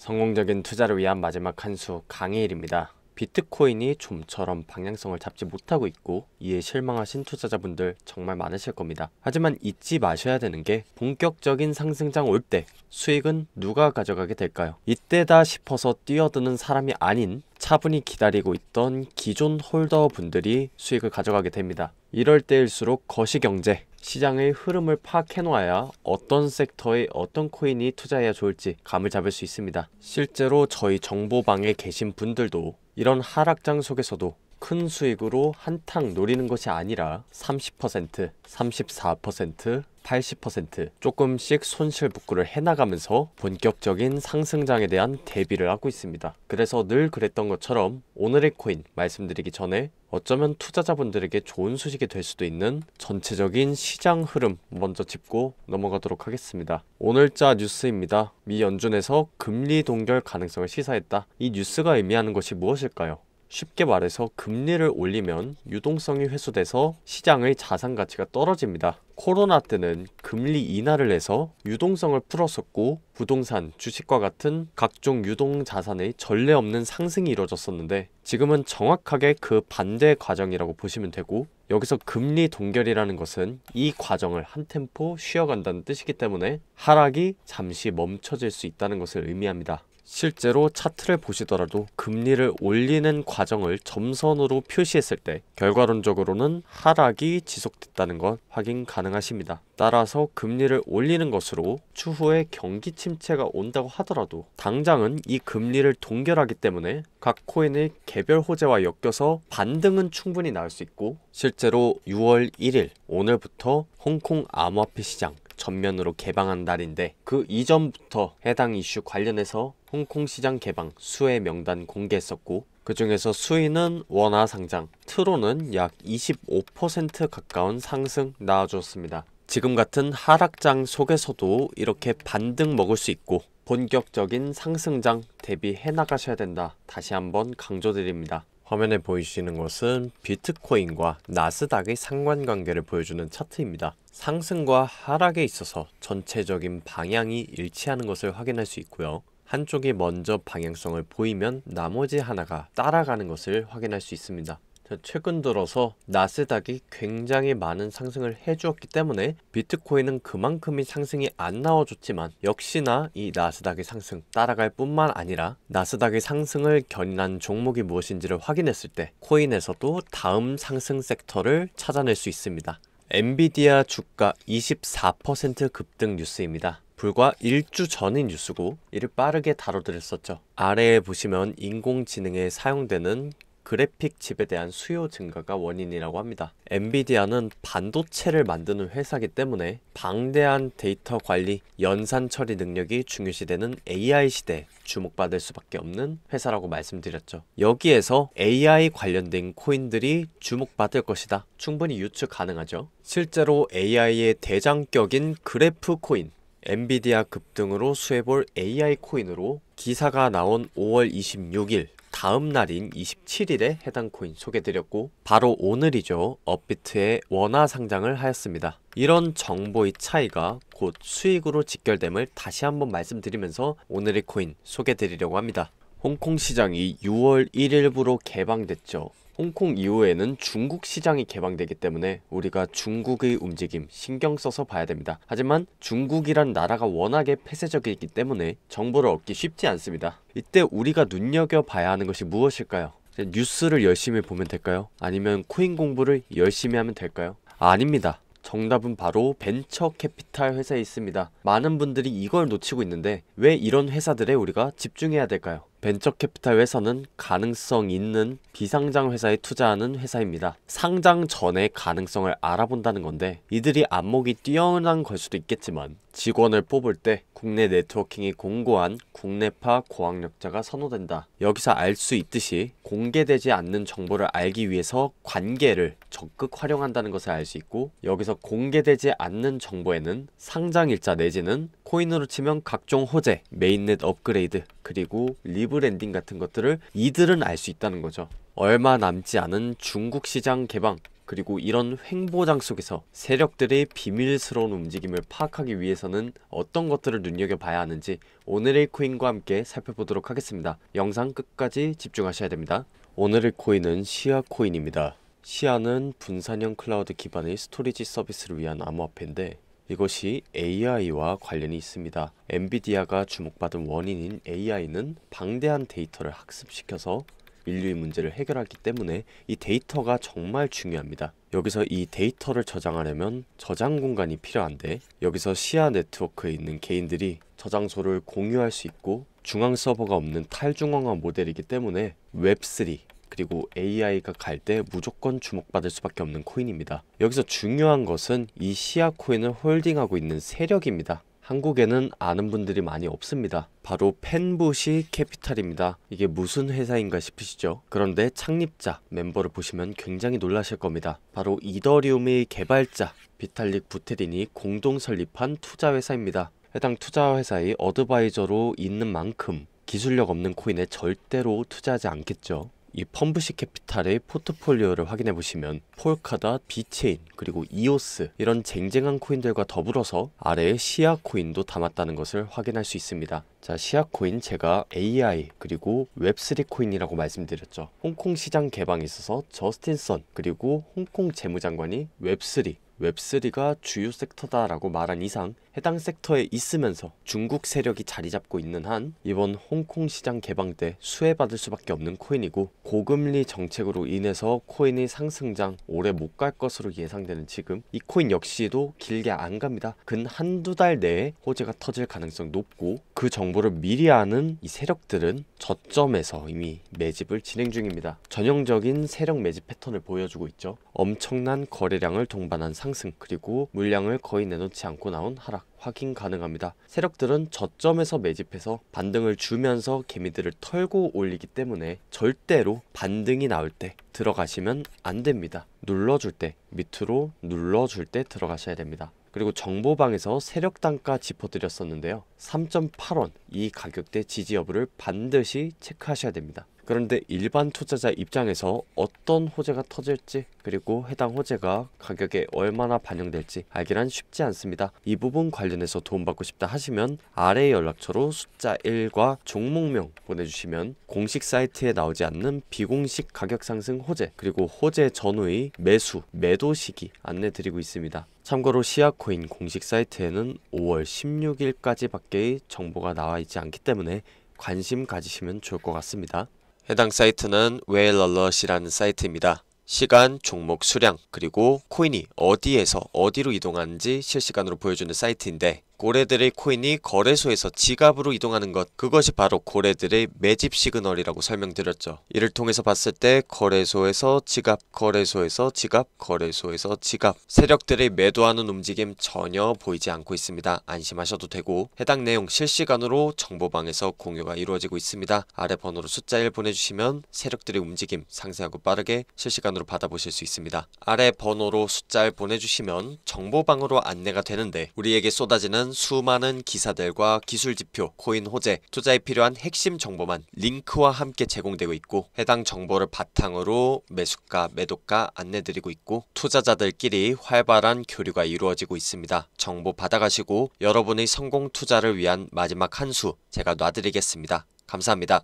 성공적인 투자를 위한 마지막 한 수 강해일입니다. 비트코인이 좀처럼 방향성을 잡지 못하고 있고 이에 실망하신 투자자분들 정말 많으실 겁니다. 하지만 잊지 마셔야 되는 게 본격적인 상승장 올 때 수익은 누가 가져가게 될까요? 이때다 싶어서 뛰어드는 사람이 아닌 차분히 기다리고 있던 기존 홀더 분들이 수익을 가져가게 됩니다. 이럴 때일수록 거시경제, 시장의 흐름을 파악해 놓아야 어떤 섹터에 어떤 코인이 투자해야 좋을지 감을 잡을 수 있습니다. 실제로 저희 정보방에 계신 분들도 이런 하락장 속에서도 큰 수익으로 한탕 노리는 것이 아니라 30%, 34%, 80% 조금씩 손실복구를 해나가면서 본격적인 상승장에 대한 대비를 하고 있습니다. 그래서 늘 그랬던 것처럼 오늘의 코인 말씀드리기 전에 어쩌면 투자자분들에게 좋은 소식이 될 수도 있는 전체적인 시장 흐름 먼저 짚고 넘어가도록 하겠습니다. 오늘자 뉴스입니다. 미 연준에서 금리 동결 가능성을 시사했다. 이 뉴스가 의미하는 것이 무엇일까요? 쉽게 말해서 금리를 올리면 유동성이 회수돼서 시장의 자산 가치가 떨어집니다. 코로나 때는 금리 인하를 해서 유동성을 풀었었고 부동산, 주식과 같은 각종 유동 자산의 전례 없는 상승이 이루어졌었는데 지금은 정확하게 그 반대 과정이라고 보시면 되고, 여기서 금리 동결이라는 것은 이 과정을 한 템포 쉬어간다는 뜻이기 때문에 하락이 잠시 멈춰질 수 있다는 것을 의미합니다. 실제로 차트를 보시더라도 금리를 올리는 과정을 점선으로 표시했을 때 결과론적으로는 하락이 지속됐다는 것 확인 가능하십니다. 따라서 금리를 올리는 것으로 추후에 경기 침체가 온다고 하더라도 당장은 이 금리를 동결하기 때문에 각 코인의 개별 호재와 엮여서 반등은 충분히 나올 수 있고, 실제로 6월 1일 오늘부터 홍콩 암호화폐 시장 전면으로 개방한 날인데 그 이전부터 해당 이슈 관련해서 홍콩 시장 개방 수혜 명단 공개했었고, 그 중에서 수위는 원화 상장, 트로는 약 25% 가까운 상승 나와주었습니다. 지금 같은 하락장 속에서도 이렇게 반등 먹을 수 있고 본격적인 상승장 대비해 나가셔야 된다. 다시 한번 강조드립니다. 화면에 보이시는 것은 비트코인과 나스닥의 상관관계를 보여주는 차트입니다. 상승과 하락에 있어서 전체적인 방향이 일치하는 것을 확인할 수 있고요. 한쪽이 먼저 방향성을 보이면 나머지 하나가 따라가는 것을 확인할 수 있습니다. 최근 들어서 나스닥이 굉장히 많은 상승을 해주었기 때문에 비트코인은 그만큼의 상승이 안 나와줬지만 역시나 이 나스닥의 상승 따라갈 뿐만 아니라 나스닥의 상승을 견인한 종목이 무엇인지를 확인했을 때 코인에서도 다음 상승 섹터를 찾아낼 수 있습니다. 엔비디아 주가 24% 급등 뉴스입니다. 불과 1주 전의 뉴스고 이를 빠르게 다뤄드렸었죠. 아래에 보시면 인공지능에 사용되는 그래픽 칩에 대한 수요 증가가 원인이라고 합니다. 엔비디아는 반도체를 만드는 회사이기 때문에 방대한 데이터 관리, 연산 처리 능력이 중요시되는 AI 시대에 주목받을 수밖에 없는 회사라고 말씀드렸죠. 여기에서 AI 관련된 코인들이 주목받을 것이다. 충분히 유추 가능하죠. 실제로 AI의 대장격인 그래프 코인, 엔비디아 급등으로 수혜볼 AI 코인으로 기사가 나온 5월 26일 다음 날인 27일에 해당 코인 소개드렸고, 바로 오늘이죠. 업비트의 원화 상장을 하였습니다. 이런 정보의 차이가 곧 수익으로 직결됨을 다시 한번 말씀드리면서 오늘의 코인 소개드리려고 합니다. 홍콩 시장이 6월 1일부로 개방됐죠. 홍콩 이후에는 중국 시장이 개방되기 때문에 우리가 중국의 움직임 신경 써서 봐야 됩니다. 하지만 중국이란 나라가 워낙에 폐쇄적이기 때문에 정보를 얻기 쉽지 않습니다. 이때 우리가 눈여겨봐야 하는 것이 무엇일까요? 뉴스를 열심히 보면 될까요? 아니면 코인 공부를 열심히 하면 될까요? 아닙니다. 정답은 바로 벤처 캐피탈 회사에 있습니다. 많은 분들이 이걸 놓치고 있는데 왜 이런 회사들에 우리가 집중해야 될까요? 벤처 캐피탈 회사는 가능성 있는 비상장 회사에 투자하는 회사입니다. 상장 전에 가능성을 알아본다는 건데 이들이 안목이 뛰어난 걸 수도 있겠지만 직원을 뽑을 때 국내 네트워킹이 공고한 국내파 고학력자가 선호된다. 여기서 알 수 있듯이 공개되지 않는 정보를 알기 위해서 관계를 적극 활용한다는 것을 알 수 있고, 여기서 공개되지 않는 정보에는 상장일자 내지는 코인으로 치면 각종 호재, 메인넷 업그레이드, 그리고 리브랜딩 같은 것들을 이들은 알 수 있다는 거죠. 얼마 남지 않은 중국 시장 개방, 그리고 이런 횡보장 속에서 세력들의 비밀스러운 움직임을 파악하기 위해서는 어떤 것들을 눈여겨봐야 하는지 오늘의 코인과 함께 살펴보도록 하겠습니다. 영상 끝까지 집중하셔야 됩니다. 오늘의 코인은 시아 코인입니다. 시아는 분산형 클라우드 기반의 스토리지 서비스를 위한 암호화폐인데 이것이 AI와 관련이 있습니다. 엔비디아가 주목받은 원인인 AI는 방대한 데이터를 학습시켜서 인류의 문제를 해결하기 때문에 이 데이터가 정말 중요합니다. 여기서 이 데이터를 저장하려면 저장 공간이 필요한데 여기서 시아 네트워크에 있는 개인들이 저장소를 공유할 수 있고 중앙 서버가 없는 탈중앙화 모델이기 때문에 웹3 그리고 AI가 갈 때 무조건 주목받을 수밖에 없는 코인입니다. 여기서 중요한 것은 이 시아 코인을 홀딩하고 있는 세력입니다. 한국에는 아는 분들이 많이 없습니다. 바로 펜부시 캐피탈입니다. 이게 무슨 회사인가 싶으시죠? 그런데 창립자, 멤버를 보시면 굉장히 놀라실 겁니다. 바로 이더리움의 개발자 비탈릭 부테린이 공동 설립한 투자회사입니다. 해당 투자회사의 어드바이저로 있는 만큼 기술력 없는 코인에 절대로 투자하지 않겠죠. 이 펌부시 캐피탈의 포트폴리오를 확인해 보시면 폴카다, 비체인, 그리고 이오스 이런 쟁쟁한 코인들과 더불어서 아래에 시아 코인도 담았다는 것을 확인할 수 있습니다. 자, 시아 코인 제가 AI 그리고 웹3 코인이라고 말씀드렸죠. 홍콩 시장 개방에 있어서 저스틴 선 그리고 홍콩 재무장관이 웹3가 주요 섹터다라고 말한 이상 해당 섹터에 있으면서 중국 세력이 자리 잡고 있는 한 이번 홍콩 시장 개방 때 수혜받을 수밖에 없는 코인이고 고금리 정책으로 인해서 코인의 상승장 오래 못 갈 것으로 예상되는 지금 이 코인 역시도 길게 안 갑니다. 근 한두 달 내에 호재가 터질 가능성 높고 그 정보를 미리 아는 이 세력들은 저점에서 이미 매집을 진행 중입니다. 전형적인 세력 매집 패턴을 보여주고 있죠. 엄청난 거래량을 동반한 상승 그리고 물량을 거의 내놓지 않고 나온 하락 확인 가능합니다. 세력들은 저점에서 매집해서 반등을 주면서 개미들을 털고 올리기 때문에 절대로 반등이 나올 때 들어가시면 안 됩니다. 눌러줄 때 밑으로 눌러줄 때 들어가셔야 됩니다. 그리고 정보방에서 세력 단가 짚어드렸었는데요. 3.8원 이 가격대 지지 여부를 반드시 체크하셔야 됩니다. 그런데 일반 투자자 입장에서 어떤 호재가 터질지 그리고 해당 호재가 가격에 얼마나 반영될지 알기란 쉽지 않습니다. 이 부분 관련해서 도움받고 싶다 하시면 아래 연락처로 숫자 1과 종목명 보내주시면 공식 사이트에 나오지 않는 비공식 가격 상승 호재 그리고 호재 전후의 매수, 매도 시기 안내드리고 있습니다. 참고로 시아코인 공식 사이트에는 5월 16일까지 밖의 정보가 나와 있지 않기 때문에 관심 가지시면 좋을 것 같습니다. 해당 사이트는 웨일얼럿이라는 사이트입니다. 시간, 종목 수량, 그리고 코인이 어디에서 어디로 이동하는지 실시간으로 보여주는 사이트인데 고래들의 코인이 거래소에서 지갑으로 이동하는 것 그것이 바로 고래들의 매집 시그널이라고 설명드렸죠. 이를 통해서 봤을 때 거래소에서 지갑, 거래소에서 지갑, 거래소에서 지갑 세력들의 매도하는 움직임 전혀 보이지 않고 있습니다. 안심하셔도 되고 해당 내용 실시간으로 정보방에서 공유가 이루어지고 있습니다. 아래 번호로 숫자 1 보내주시면 세력들의 움직임 상세하고 빠르게 실시간으로 받아보실 수 있습니다. 아래 번호로 숫자 1 보내주시면 정보방으로 안내가 되는데 우리에게 쏟아지는 수많은 기사들과 기술지표, 코인 호재, 투자에 필요한 핵심 정보만 링크와 함께 제공되고 있고 해당 정보를 바탕으로 매수가, 매도가 안내드리고 있고 투자자들끼리 활발한 교류가 이루어지고 있습니다. 정보 받아가시고 여러분의 성공 투자를 위한 마지막 한 수 제가 놔드리겠습니다. 감사합니다.